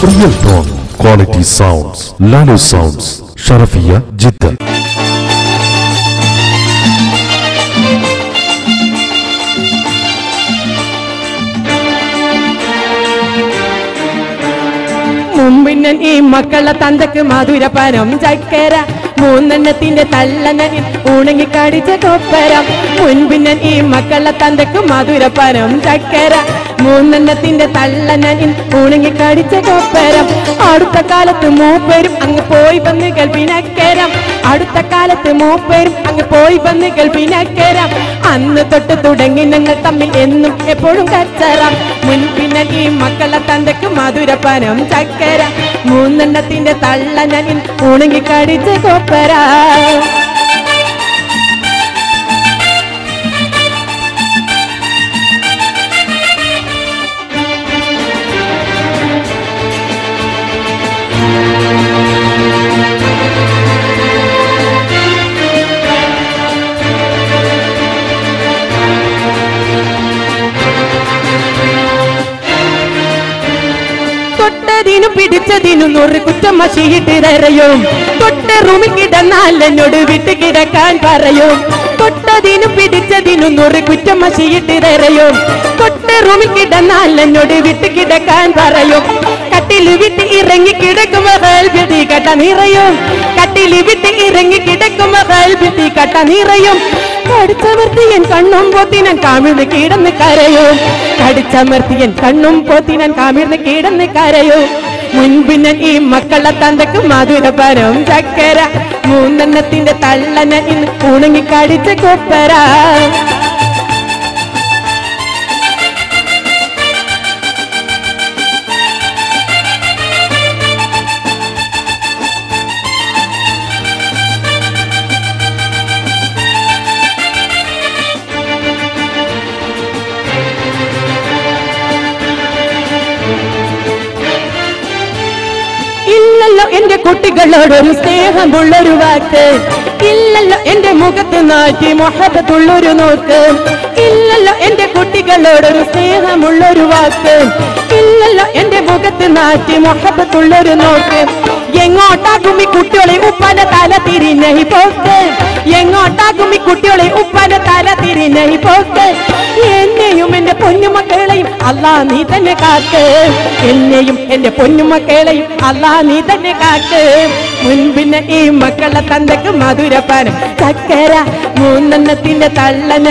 Real tone, quality sounds. Lalo Sounds, Sharafiya, Jeddah. മുമ്പിന്നൻ ഈ മക്കളെ തന്തക്ക് മധുരപരം ചക്കര മൂന്നെണ്ണത്തിന്റെ തള്ളനനിൽ ഉണങ്ങിക്കടിച്ച കൊപ്പരം മുൻപിന്നൻ ഈ മക്കളെ തന്തക്ക് മധുരപരം ചക്കര മൂന്നെണ്ണത്തിന്റെ തള്ളനനിൽ ഉണങ്ങിക്കടിച്ച കൊപ്പരം അടുത്ത കാലത്ത് മൂപ്പരും അങ്ങ് പോയി വന്ന് ഗൾഫിനക്കരം അടുത്ത കാലത്ത് മൂപ്പരും അങ്ങ് പോയി വന്ന് ഗൾഫിനക്കരം അന്ന് തൊട്ട് തുടങ്ങി ഞങ്ങൾ തമ്മിൽ എന്നും എപ്പോഴും കച്ചറ മുൻപിന്നൻ ഈ മക്കളെ തന്തക്ക് മധുരപരം ചക്കര മൂന്നെണ്ണത്തിന്റെ തള്ളനനിൽ ഉണങ്ങിക്കടിച്ച കൊപ്പര തൊട്ടതിനു പിടിച്ചതിനു 100 കുറ്റം മഷിയിട്ട് തരയും തൊട്ട റൂമിൽ കിടന്നാൽ എന്നോട് വിട്ട് കിടക്കാൻ പറയും തൊട്ടതിനു പിടിച്ചതിനു 100 കുറ്റം മഷിയിട്ട് തരയും തൊട്ട റൂമിൽ കിടന്നാൽ എന്നോട് വിട്ട് കിടക്കാൻ പറയും കട്ടിൽ വിട്ട് ഇറങ്ങി കിടക്കുമ്പോ കൽബിത്തി കട്ട നിറയും കട്ടിൽ വിട്ട് ഇറങ്ങി കിടക്കുമ്പോ കൽബിത്തി കട്ട നിറയും കടിച്ചമർത്തിയൻ കണ്ണും പോത്തിനൻ കാമിർന്ന് കിടന്ന് കരയും കടിച്ചമർത്തിയൻ കണ്ണും പോത്തിനൻ കാമിർന്ന് കിടന്ന് കരയും മുൻപിന്നൻ ഈ മക്കളെ തന്തക്ക് മധുരപരം ചക്കര മൂന്നെണ്ണത്തിന്റെ തള്ളനൻ ഇന്ന് ഉണങ്ങിക്കടിച്ച കൊപ്പര ഇല്ലല്ലോ എന്റെ കുട്ടികളോടൊരു സ്നേഹമുള്ളൊരു വാക്ക് ഇല്ലല്ലോ എന്റെ മുഖത്ത് നാറ്റി മുഹബത്തുള്ളൊരു നോക്ക് ഇല്ലല്ലോ എന്റെ കുട്ടികളോടൊരു സ്നേഹമുള്ളൊരു വാക്ക് ഇല്ലല്ലോ എന്റെ മുഖത്ത് നാറ്റി മുഹബത്തുള്ളൊരു നോക്ക് എങ്ങോട്ടാകും ഈ കുട്ടികളെ ഉപ്പാന്റെ തല തിരിഞ്ഞി പോക്ക് എങ്ങോട്ടാകും ഈ കുട്ടികളെ ഉപ്പാന്റെ തല തിരിഞ്ഞി പോക്ക് എന്നെയും എന്റെ പൊന്നുമക്കളെയും അല്ലാ നീ തന്നെ കാക്ക് എന്നെയും എന്റെ പൊന്നുമക്കളെയും അല്ലാ നീ തന്നെ കാക്ക് മുൻപിന് ഈ മക്കളെ തന്തക്ക് മധുരപരം ചക്കര മൂന്നെണ്ണത്തിന്റെ തള്ളന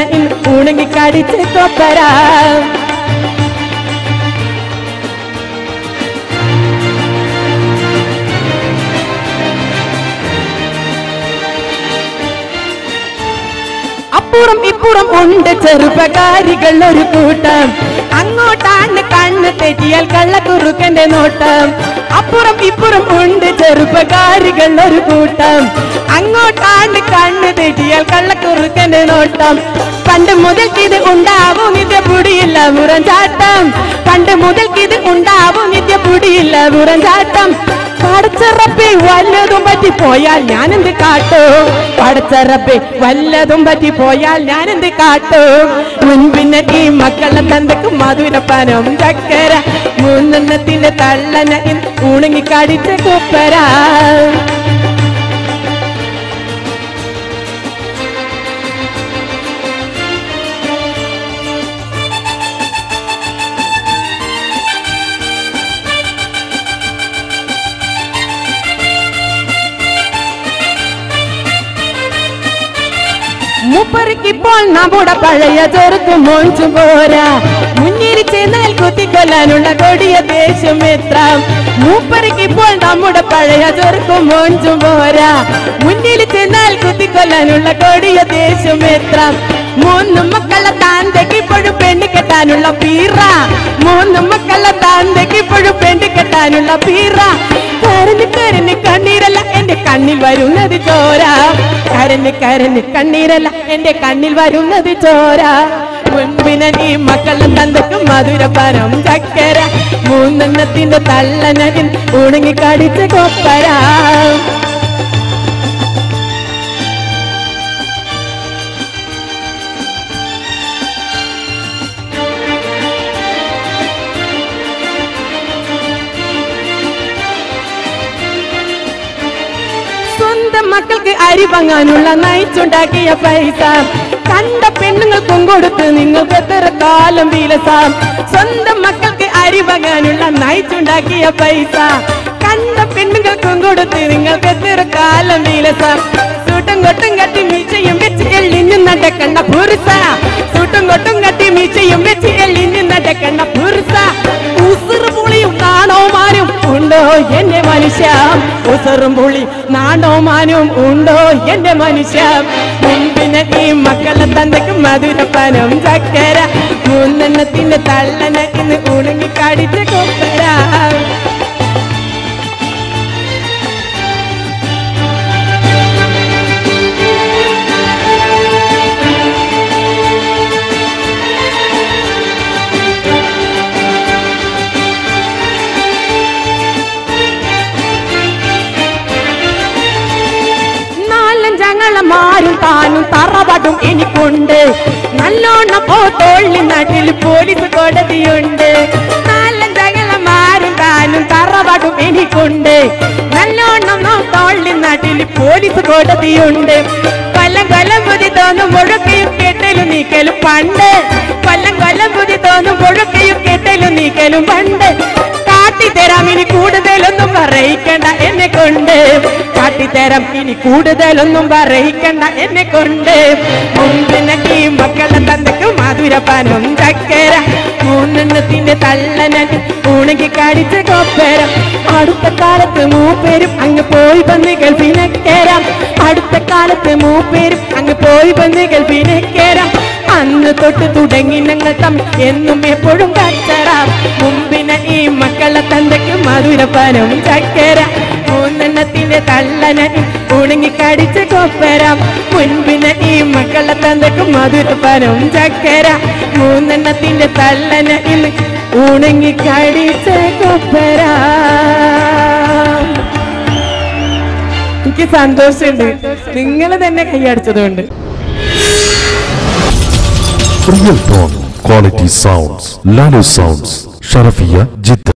ഉണങ്ങിക്കടിച്ച് കൊപ്പര അപ്പുറം ഇപ്പുറം ഉണ്ട് ചെറുപ്പക്കാരികൾ ഒരു കൂട്ടം അങ്ങോട്ടാണ് കണ്ണ് തെറ്റിയാൽ കള്ളക്കുറുക്കന്റെ നോട്ടം അപ്പുറം ഇപ്പുറം ഉണ്ട് ചെറുപ്പക്കാരികൾ ഒരു കൂട്ടം അങ്ങോട്ടാണ് കണ്ണ് തെറ്റിയാൽ കള്ളക്കുറുക്കന്റെ നോട്ടം പണ്ട് മുതൽക്കിത് ഉണ്ടാവും നിത്യപുടിയില്ല മുറഞ്ചാട്ടം പണ്ട് മുതൽക്കിത് ഉണ്ടാവും നിത്യപുടിയില്ല മുറഞ്ചാട്ടം പടച്ചറപ്പേ വല്ലതും പറ്റിപ്പോയാൽ ഞാനെന്ത് കാട്ടും പടച്ചറപ്പേ വല്ലതും പറ്റിപ്പോയാൽ ഞാനെന്ത് കാട്ടും മുൻപിന്നെ ഈ മക്കളെ തന്തക്ക് മധുരപരം ചക്കര മൂന്നെണ്ണത്തിന്റെ തള്ളന ഉണങ്ങിക്കടിച്ച കൊപ്പര മൂപ്പർക്കിപ്പോൾ നമ്മുടെ പഴയ ചെറുക്കും മോഞ്ചും പോരാ മുന്നിൽ ചെന്നാൽ കുത്തിക്കൊല്ലാനുള്ള കൊടിയ ദേഷ്യം എത്ര മൂപ്പർക്കിപ്പോൾ നമ്മുടെ പഴയ ചെറുക്കും മോഞ്ചും പോരാ മുന്നിൽ ചെന്നാൽ കുത്തിക്കൊല്ലാനുള്ള കൊടിയ ദേഷ്യം എത്ര മൂന്ന് മക്കളെ താന്തക്ക് ഇപ്പോഴും പെണ്ണ് കെട്ടാനുള്ള പീറ മൂന്ന് മക്കളെ താന്തക്ക് ഇപ്പോഴും പെണ്ണ് കെട്ടാനുള്ള പീറ കരഞ്ഞ് കരഞ്ഞ് കണ്ണീരല്ല എന്റെ കണ്ണിൽ വരുന്നത് ചോര കരഞ്ഞ് കരഞ്ഞ് കണ്ണീരല്ല എന്റെ കണ്ണിൽ വരുന്നത് ചോര മുൻപിനെ ഈ മക്കളെ തന്തക്ക് മധുരപരം ചക്കര മൂന്നെണ്ണത്തിന്റെ തള്ളനകിൽ ഉണങ്ങിക്കടിച്ച കൊപ്പര സ്വന്തം മക്കൾക്ക് അരി വാങ്ങാനുള്ള നയിച്ചുണ്ടാക്കിയ പൈസ കണ്ട പെണ്ണുങ്ങൾക്കും കൊടുത്ത് നിങ്ങൾക്ക് എത്ര കാലം വിലസാം. സ്വന്തം മക്കൾക്ക് അരി വാങ്ങാനുള്ള നയിച്ചുണ്ടാക്കിയ പൈസ കണ്ട പെണ്ണുങ്ങൾക്കും കൊടുത്ത് നിങ്ങൾക്ക് എത്ര കാലം വിലസാം. സൂട്ടും കൊട്ടും കട്ടി മീച്ചയും വെച്ച് എള്ളിഞ്ഞു നടക്കണ്ട പുരുഷ. സൂട്ടും കൊട്ടും കട്ടി മീച്ചയും വെച്ച് എള്ളിഞ്ഞു നടക്കണ്ട പുരുഷ. ഉസുറും പുളിയും നാണോമാനും ഉണ്ടോ എന്റെ മനുഷ്യ? ഉസുറും പുളി നാണോമാനും ഉണ്ടോ എന്റെ മനുഷ്യ? മുമ്പിന് ഈ മക്കളെ തന്തയ്ക്ക് മധുരപ്പാനം ചക്കര മൂന്നെണ്ണത്തിന്റെ തള്ളന ഇന്ന് ഉണങ്ങി കടിച്ച കൊപ്പര. മാരും താനും തറവാടും എനിക്കുണ്ട്. നല്ലോണം പോത്തോള്ളി നാട്ടിൽ പോലീസ് കോടതിയുണ്ട്. നാലഞ്ചകളമാരും താനും തറവാടും എനിക്കുണ്ട്. നല്ലോണം തോള്ളി നാട്ടിൽ പോലീസ് കോടതിയുണ്ട്. കൊല്ലം കൊല്ലം ബുദ്ധി തോന്നും മുഴുക്കയും കേട്ടലും നീക്കലും പണ്ട്. കൊല്ലം കൊല്ലം ബുദ്ധി തോന്നും മുഴുക്കയും കേട്ടലും നീക്കലും പണ്ട്. കാട്ടിത്തരാം ഇനി കൂടുതലൊന്നും പറയിക്കണ്ട എന്നെ കൊണ്ട്. കാട്ടിത്തരാം ഇനി കൂടുതലൊന്നും പറയിക്കണ്ട എന്നെ കൊണ്ട്. മുമ്പിന് ഈ മക്കളെ തന്തയ്ക്ക് മധുരപ്പാനം ചക്കര മൂന്നെണ്ണത്തിന്റെ തള്ളന ഉണങ്ങി കടിച്ച കൊപ്പര. അടുത്ത കാലത്ത് മൂപ്പേരും അങ്ങ് പോയി വന്ന് ഗൾഫിനേരാം. അടുത്ത കാലത്ത് മൂപ്പേരും അങ്ങ് പോയി വന്ന് ഗൾഫിനേരാം. അന്ന് തൊട്ട് തുടങ്ങി ഞങ്ങൾ തമ്മിൽ എന്നും എപ്പോഴും കച്ചറാം. മുമ്പിന് ഈ മക്കളെ തന്തയ്ക്ക് മധുരപ്പാനം ചക്കര മൂന്നെണ്ണത്തിന്റെ തള്ളന ഉണങ്ങി കടിച്ച കൊപ്പര. മുൻപിന് ഈ മക്കളെ തന്തയ്ക്ക് മധുരപ്പാനം ചക്കര മൂന്നെണ്ണത്തിന്റെ തള്ളന ഉണങ്ങി കടിച്ച കൊപ്പര. എനിക്ക് സന്തോഷമുണ്ട് നിങ്ങൾ തന്നെ കൈയടിച്ചതുകൊണ്ട്. Real tone, quality sounds, Lalu Sounds, Sharafiya, Jidda.